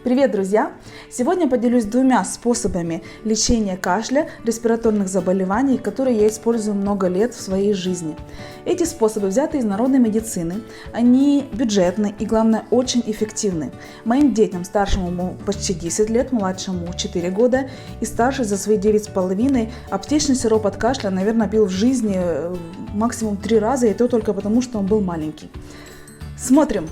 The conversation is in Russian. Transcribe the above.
Привет, друзья! Сегодня поделюсь двумя способами лечения кашля, респираторных заболеваний, которые я использую много лет в своей жизни. Эти способы взяты из народной медицины, они бюджетны и, главное, очень эффективны. Моим детям, старшему почти 10 лет, младшему 4 года и старший за свои 9,5, аптечный сироп от кашля, наверное, пил в жизни максимум 3 раза, и то только потому, что он был маленький. Смотрим.